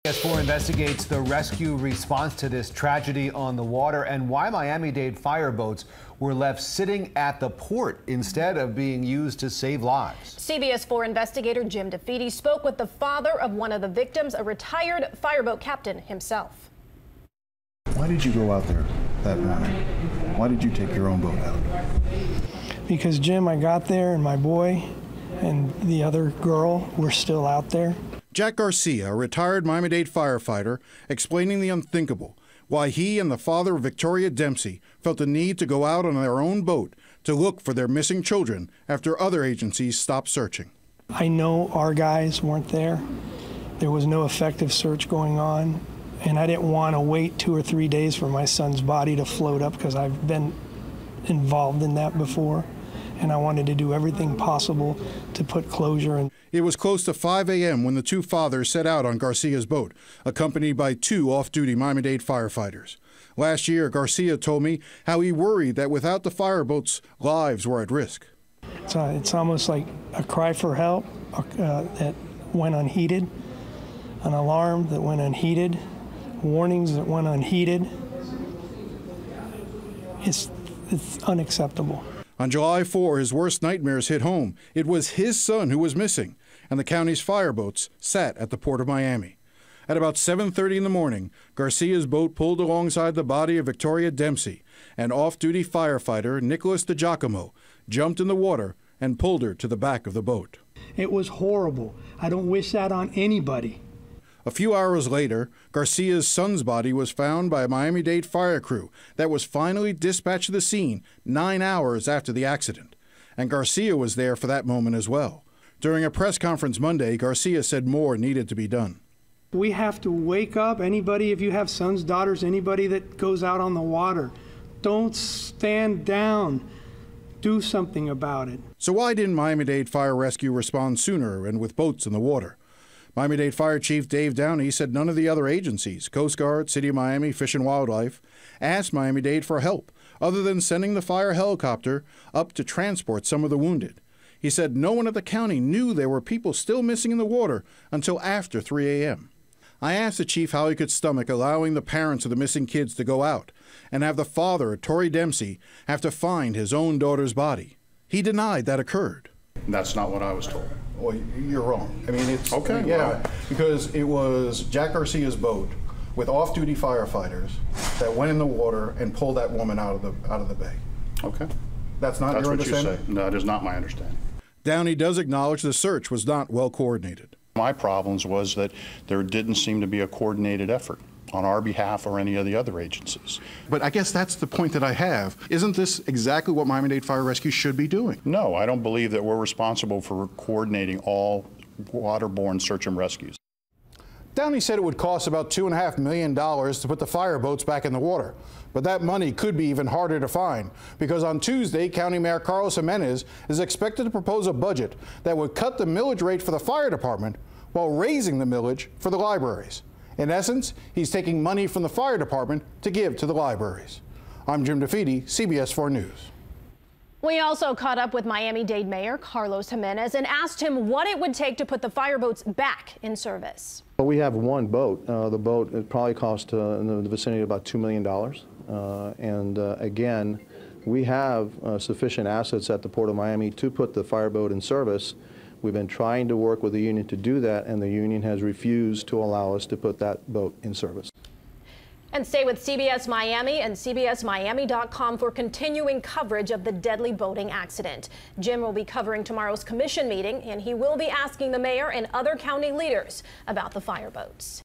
CBS4 investigates the rescue response to this tragedy on the water and why Miami-Dade fireboats were left sitting at the port instead of being used to save lives. CBS4 investigator Chief Dave Downey spoke with the father of one of the victims, a retired fireboat captain himself. Why did you go out there that morning? Why did you take your own boat out? Because, Jim, I got there and my boy and the other girl were still out there. Jack Garcia, a retired Miami-Dade firefighter, explaining the unthinkable, why he and the father, Victoria Dempsey, felt the need to go out on their own boat to look for their missing children after other agencies stopped searching. I know our guys weren't there. There was no effective search going on, and I didn't want to wait 2 or 3 days for my son's body to float up because I've been involved in that before, and I wanted to do everything possible to put closure in. It was close to 5 a.m. when the two fathers set out on Garcia's boat, accompanied by 2 off-duty Miami-Dade firefighters. Last year, Garcia told me how he worried that without the fireboats, lives were at risk. It's almost like a cry for help that went unheeded, an alarm that went unheeded, warnings that went unheeded. It's unacceptable. On July 4, his worst nightmares hit home. It was his son who was missing, and the county's fireboats sat at the Port of Miami. At about 7:30 in the morning, Garcia's boat pulled alongside the body of Victoria Dempsey, and off-duty firefighter Nicholas DiGiacomo jumped in the water and pulled her to the back of the boat. It was horrible. I don't wish that on anybody. A few hours later, Garcia's son's body was found by a Miami-Dade fire crew that was finally dispatched to the scene 9 hours after the accident. And Garcia was there for that moment as well. During a press conference Monday, Garcia said more needed to be done. We have to wake up. Anybody, if you have sons, daughters, anybody that goes out on the water, don't stand down. Do something about it. So why didn't Miami-Dade Fire Rescue respond sooner and with boats in the water? Miami-Dade Fire Chief Dave Downey said none of the other agencies, Coast Guard, City of Miami, Fish and Wildlife, asked Miami-Dade for help, other than sending the fire helicopter up to transport some of the wounded. He said no one at the county knew there were people still missing in the water until after 3 a.m. I asked the chief how he could stomach allowing the parents of the missing kids to go out and have the father, Tory Dempsey, have to find his own daughter's body. He denied that occurred. That's not what I was told. Well, you're wrong. I mean, it's okay. Yeah, well, because it was Jack Garcia's boat with off-duty firefighters that went in the water and pulled that woman out of the bay. Okay. That's not your understanding? That's what you say. No, it is not my understanding. Downey does acknowledge the search was not well coordinated. My problems was that there didn't seem to be a coordinated effort on our behalf or any of the other agencies. But I guess that's the point that I have. Isn't this exactly what Miami-Dade Fire Rescue should be doing? No, I don't believe that we're responsible for coordinating all waterborne search and rescues. Downey said it would cost about $2.5 million to put the fireboats back in the water. But that money could be even harder to find, because on Tuesday, County Mayor Carlos Jimenez is expected to propose a budget that would cut the millage rate for the fire department while raising the millage for the libraries. In essence, he's taking money from the fire department to give to the libraries. I'm Chief Dave Downey, CBS 4 News. We also caught up with Miami-Dade Mayor Carlos Jimenez and asked him what it would take to put the fireboats back in service. Well, we have one boat. The boat it probably cost in the vicinity of about $2 million. Again, we have sufficient assets at the Port of Miami to put the fireboat in service. We've been trying to work with the union to do that, and the union has refused to allow us to put that boat in service. And stay with CBS Miami and CBSMiami.com for continuing coverage of the deadly boating accident. Jim will be covering tomorrow's commission meeting, and he will be asking the mayor and other county leaders about the fireboats.